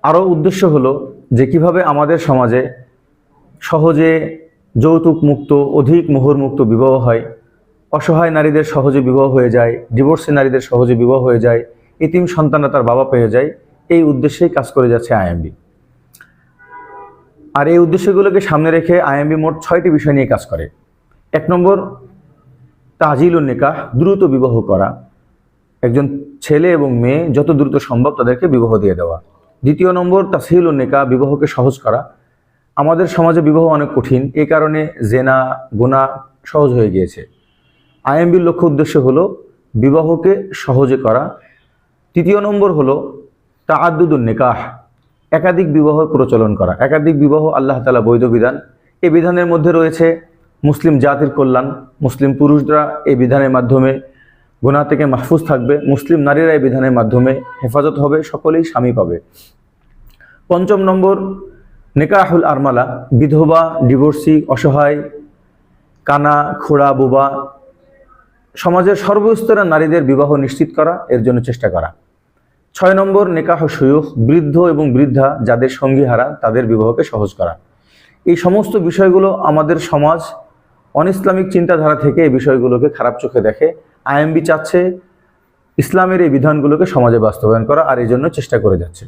আরও উদ্দেশ্য হলো যে কিভাবে আমাদের সমাজে সহজে যৌতুক মুক্ত, অধিক মোহরমুক্ত বিবাহ হয়, অসহায় নারীদের সহজে বিবাহ হয়ে যায়, ডিভোর্সি নারীদের সহজে বিবাহ হয়ে যায়, এতিম সন্তানরা তার বাবা পেয়ে যায়। এই উদ্দেশ্যেই কাজ করে যাচ্ছে আইএমবি। আর এই উদ্দেশ্যগুলোকে সামনে রেখে আইএমবি মোট 6টি বিষয় নিয়ে কাজ করে। 1 নম্বর, তাজিলুন নিকাহ, দ্রুত বিবাহ করা। একজন ছেলে এবং মেয়ে যত দ্রুত সম্ভব তাদেরকে বিবাহ দিয়ে দেওয়া। 2 নম্বর, তাসহিলুন নিকাহ, বিবাহকে সহজ করা। আমাদের সমাজে বিবাহ অনেক কঠিন, এই কারণে জেনা, গুনাহ সহজ হয়ে গিয়েছে। আইএমবির লক্ষ্য উদ্দেশ্য হলো বিবাহকে সহজে করা। 3 নম্বর হলো তাআদ্দুদুন নিকাহ, একাধিক বিবাহ প্রচলন করা। একাধিক বিবাহ আল্লাহ তাআলা বৈধ বিধান। এই বিধানের মধ্যে রয়েছে মুসলিম জাতির কল্যাণ। মুসলিম পুরুষরা এই বিধানের মাধ্যমে গুনাহ থেকে মাহফুজ থাকবে, মুসলিম নারীরা এই বিধানের মাধ্যমে হেফাজত হবে, সকলেই স্বামী পাবে। 5 নম্বর, নিকাহুল আরমালা, বিধবা, ডিভোর্সি, অসহায়, কানা, খোড়া, বোবা, সমাজের সর্বস্তরের নারীদের বিবাহ নিশ্চিত করা, এর জন্য চেষ্টা করা। 6 নম্বর, নিকাহ শুয়ুখ, বৃদ্ধ এবং বৃদ্ধা যাদের সঙ্গী হারা তাদের বিবাহকে সহজ করা। এই সমস্ত বিষয়গুলো আমাদের সমাজ অন ইসলামিক চিন্তাধারা থেকে এই বিষয়গুলোকে খারাপ চোখে দেখে। আইএমবি চাচ্ছে ইসলামের এই বিধানগুলোকে সমাজে বাস্তবায়ন করা, আর এই জন্য চেষ্টা করে যাচ্ছে।